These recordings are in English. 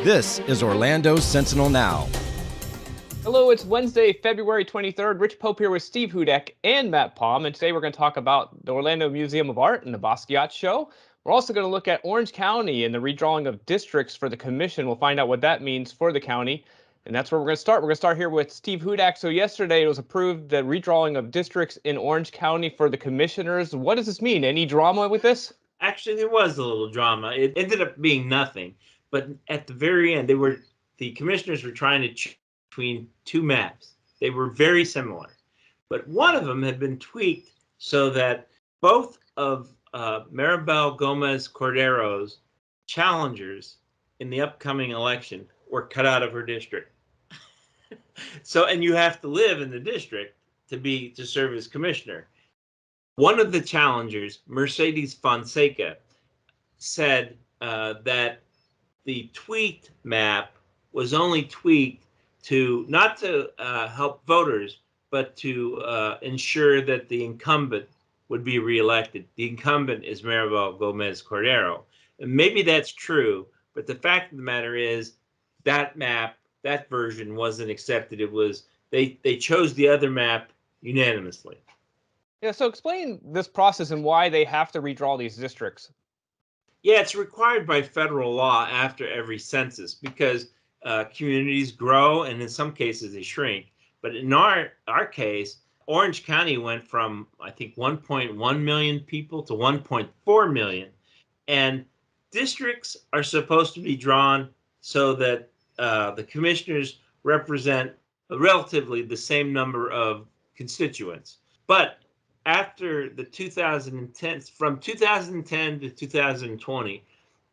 This is Orlando Sentinel Now. Hello, it's Wednesday, February 23rd. Rich Pope here with Steve Hudak and Matt Palm, and today we're going to talk about the Orlando Museum of Art and the Basquiats show. We're also going to look at Orange County and the redrawing of districts for the commission. We'll find out what that means for the county, and that's where we're going to start. We're going to start here with Steve Hudak. So yesterday it was approved the redrawing of districts in Orange County for the commissioners. What does this mean? Any drama with this? Actually, there was a little drama. It ended up being nothing, but at the very end, the commissioners were trying to choose between two maps. They were very similar, but one of them had been tweaked so that both of Maribel Gomez Cordero's challengers in the upcoming election were cut out of her district. And you have to live in the district to serve as commissioner. One of the challengers, Mercedes Fonseca, said that the tweaked map was only tweaked not to help voters, but to ensure that the incumbent would be reelected. The incumbent is Maribel Gomez Cordero. And maybe that's true, but the fact of the matter is that map, that version wasn't accepted. It was they chose the other map unanimously. Yeah, so explain this process and why they have to redraw these districts. Yeah, it's required by federal law after every census because communities grow and in some cases they shrink. But in our case, Orange County went from, I think, 1.1 million people to 1.4 million. And districts are supposed to be drawn so that the commissioners represent relatively the same number of constituents. But after the 2010, from 2010 to 2020,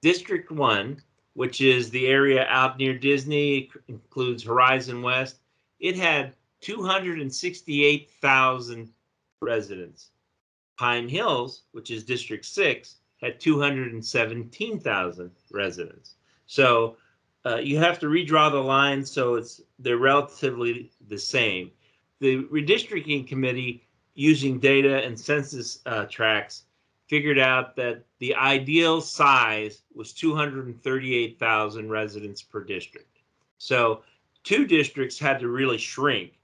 District 1, which is the area out near Disney, includes Horizon West, it had 268,000 residents. Pine Hills, which is District 6, had 217,000 residents. So you have to redraw the lines so they're relatively the same. The redistricting committee, using data and census tracts, figured out that the ideal size was 238,000 residents per district. So two districts had to really shrink.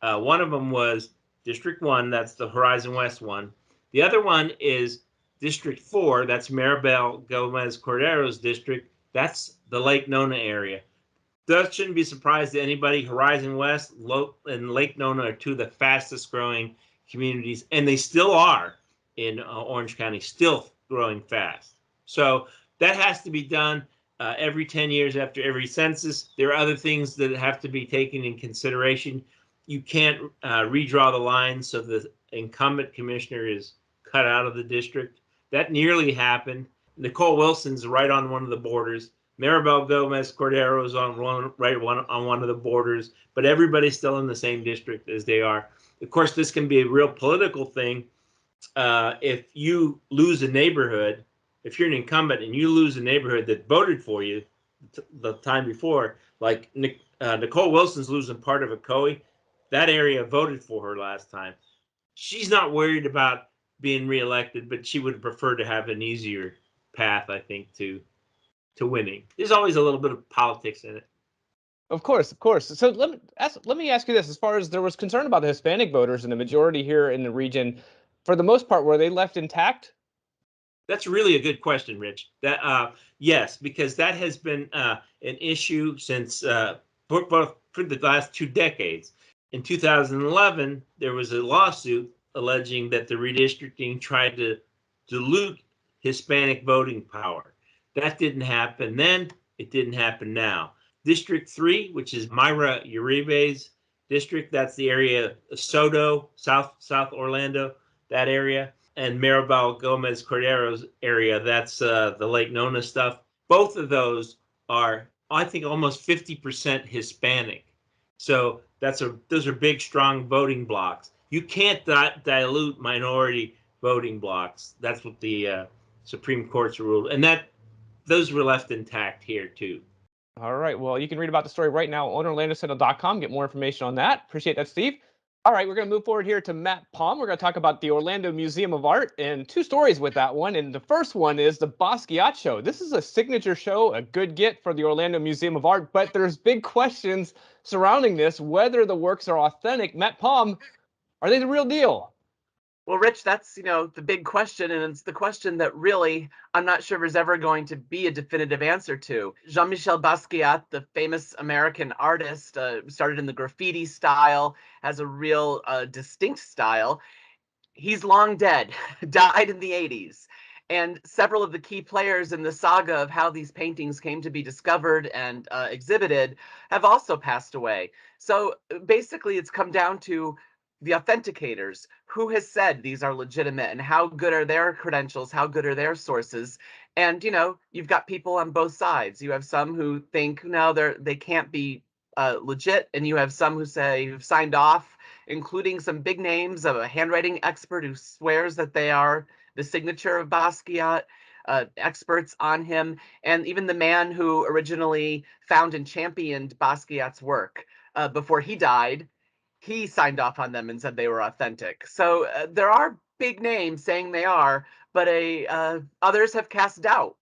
One of them was District 1, that's the Horizon West one. The other one is District 4, that's Maribel Gomez Cordero's district. That's the Lake Nona area. That shouldn't be surprised to anybody. Horizon West and Lake Nona are two of the fastest growing communities, and they still are in Orange County, still growing fast. So that has to be done every 10 years after every census. There are other things that have to be taken in consideration. You can't redraw the lines so the incumbent commissioner is cut out of the district. That nearly happened. Nicole Wilson's right on one of the borders. Maribel Gomez Cordero is on one of the borders, but everybody's still in the same district as they are. Of course, this can be a real political thing. If you lose a neighborhood, if you're an incumbent and you lose a neighborhood that voted for you the time before, like Nicole Wilson's losing part of Ocoee, that area voted for her last time. She's not worried about being reelected, but she would prefer to have an easier path, I think, to winning. There's always a little bit of politics in it. Of course, of course. So let me ask you this: as far as there was concern about the Hispanic voters and the majority here in the region, for the most part, were they left intact? That's really a good question, Rich. Yes, because that has been an issue since for the last 2 decades. In 2011, there was a lawsuit alleging that the redistricting tried to dilute Hispanic voting power. That didn't happen then. It didn't happen now. District 3, which is Mayra Uribe's district, that's the area of Soto, South Orlando, that area, and Maribel Gomez Cordero's area, that's the Lake Nona stuff. Both of those are, I think, almost 50% Hispanic. So those are big, strong voting blocks. You can't dilute minority voting blocks. That's what the Supreme Court's ruled, and those were left intact here too. All right. Well, you can read about the story right now on OrlandoSentinel.com. Get more information on that. Appreciate that, Steve. All right, we're going to move forward here to Matt Palm. We're going to talk about the Orlando Museum of Art and two stories with that one. And the first one is the Basquiat show. This is a signature show, a good get for the Orlando Museum of Art, but there's big questions surrounding this, whether the works are authentic. Matt Palm, are they the real deal? Well, Rich, that's, the big question, and it's the question that really I'm not sure there's ever going to be a definitive answer to. Jean-Michel Basquiat, the famous American artist, started in the graffiti style, has a real distinct style. He's long dead, died in the 80s. And several of the key players in the saga of how these paintings came to be discovered and exhibited have also passed away. So basically, it's come down to the authenticators. Who has said these are legitimate, and how good are their credentials? How good are their sources? And you've got people on both sides. You have some who think no, they can't be legit, and you have some who say who've signed off, including some big names of a handwriting expert who swears that they are the signature of Basquiat, experts on him, and even the man who originally found and championed Basquiat's work before he died. He signed off on them and said they were authentic. So there are big names saying they are, but others have cast doubt.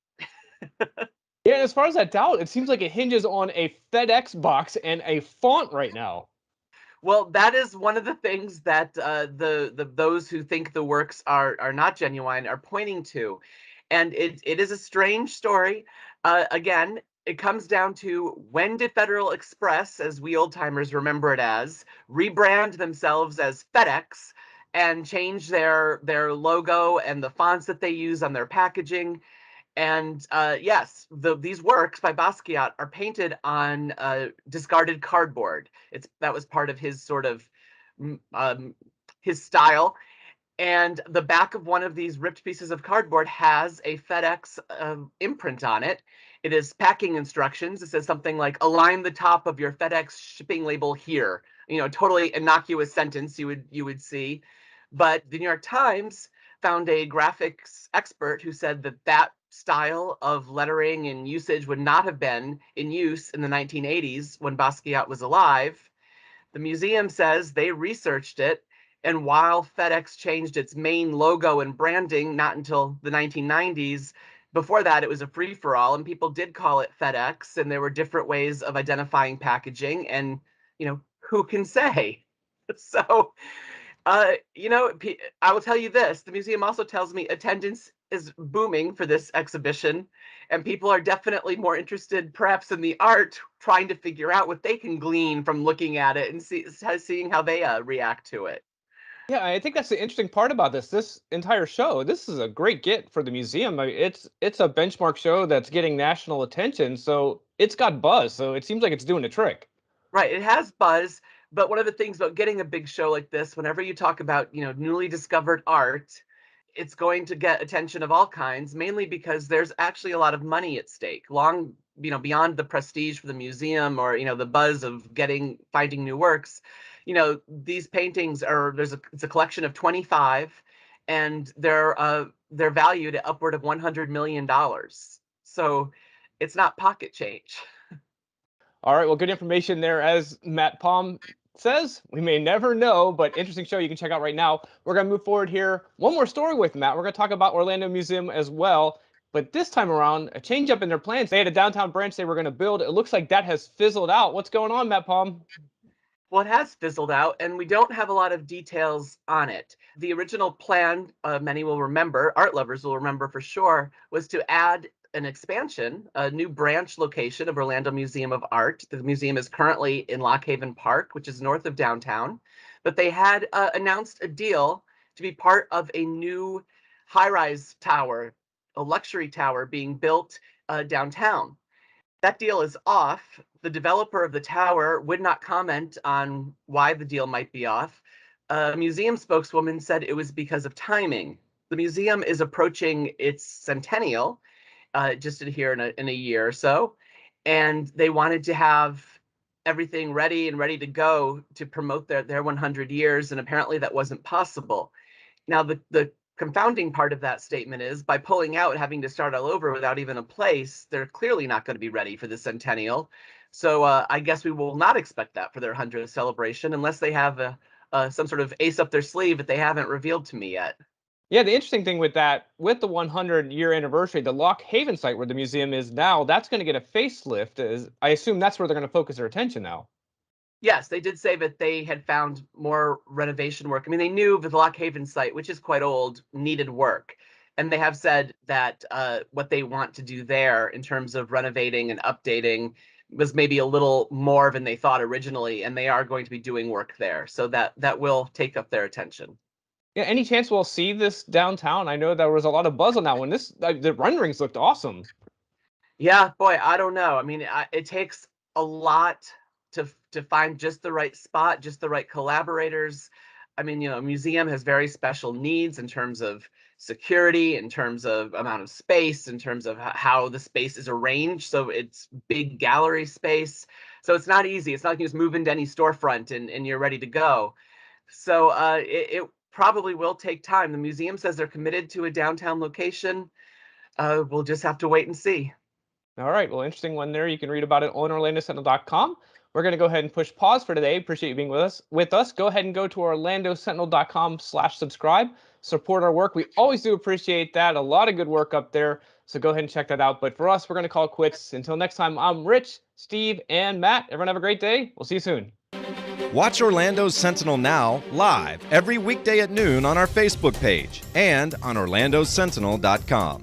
Yeah, and as far as that doubt, it seems like it hinges on a FedEx box and a font right now. Well, that is one of the things that those who think the works are not genuine are pointing to, and it is a strange story. Again, it comes down to, when did Federal Express, as we old timers remember it as, rebrand themselves as FedEx and change their logo and the fonts that they use on their packaging? And yes, these works by Basquiat are painted on discarded cardboard. That was part of his sort of his style. And the back of one of these ripped pieces of cardboard has a FedEx imprint on it. It is packing instructions. It says something like, "Align the top of your FedEx shipping label here." Totally innocuous sentence you would see. But the New York Times found a graphics expert who said that style of lettering and usage would not have been in use in the 1980s when Basquiat was alive. The museum says they researched it, and while FedEx changed its main logo and branding not until the 1990s, before that it was a free-for-all, and people did call it FedEx, and there were different ways of identifying packaging, and who can say? So I will tell you this. The museum also tells me attendance is booming for this exhibition, and people are definitely more interested perhaps in the art, trying to figure out what they can glean from looking at it and seeing how they react to it. Yeah, I think that's the interesting part about this entire show. This is a great get for the museum. I mean, it's a benchmark show that's getting national attention, so it's got buzz. So it seems like it's doing a trick. Right, it has buzz, but one of the things about getting a big show like this, whenever you talk about, newly discovered art, it's going to get attention of all kinds, mainly because there's actually a lot of money at stake, long, beyond the prestige for the museum or, the buzz of finding new works. These paintings it's a collection of 25, and they're valued at upward of $100 million. So it's not pocket change. All right, well, good information there. As Matt Palm says, we may never know, but interesting show you can check out right now. We're going to move forward here. One more story with Matt. We're going to talk about Orlando Museum as well. But this time around, a change up in their plans. They had a downtown branch they were going to build. It looks like that has fizzled out. What's going on, Matt Palm? Well, it has fizzled out, and we don't have a lot of details on it. The original plan, many will remember, art lovers will remember for sure, was to add an expansion, a new branch location of Orlando Museum of Art. The museum is currently in Lock Haven Park, which is north of downtown. But they had announced a deal to be part of a new high-rise tower, a luxury tower being built downtown. That deal is off. The developer of the tower would not comment on why the deal might be off. A museum spokeswoman said it was because of timing. The museum is approaching its centennial, just here in a year or so, and they wanted to have everything ready and ready to go to promote their 100 years, and apparently that wasn't possible. Now, the confounding part of that statement is, by pulling out and having to start all over without even a place, they're clearly not going to be ready for the centennial. So I guess we will not expect that for their 100th celebration unless they have some sort of ace up their sleeve that they haven't revealed to me yet. Yeah, the interesting thing with that, with the 100-year anniversary, the Lock Haven site where the museum is now, that's going to get a facelift. I assume that's where they're going to focus their attention now. Yes, they did say that they had found more renovation work. I mean, they knew the Lock Haven site, which is quite old, needed work. And they have said that what they want to do there in terms of renovating and updating was maybe a little more than they thought originally, and they are going to be doing work there. So that will take up their attention. Yeah, any chance we'll see this downtown? I know there was a lot of buzz on that one. The renderings looked awesome. Yeah, boy, I don't know. I mean, it takes a lot to find just the right spot, just the right collaborators. I mean, a museum has very special needs in terms of security, in terms of amount of space, in terms of how the space is arranged. So it's big gallery space. So it's not easy. It's not like you just move into any storefront and you're ready to go. So it probably will take time. The museum says they're committed to a downtown location. We'll just have to wait and see. All right, well, interesting one there. You can read about it on OrlandoSentinel.com. We're going to go ahead and push pause for today. Appreciate you being with us. Go ahead and go to OrlandoSentinel.com/subscribe. Support our work. We always do appreciate that. A lot of good work up there. So go ahead and check that out. But for us, we're going to call it quits. Until next time, I'm Rich, Steve, and Matt. Everyone have a great day. We'll see you soon. Watch Orlando Sentinel Now live every weekday at noon on our Facebook page and on OrlandoSentinel.com.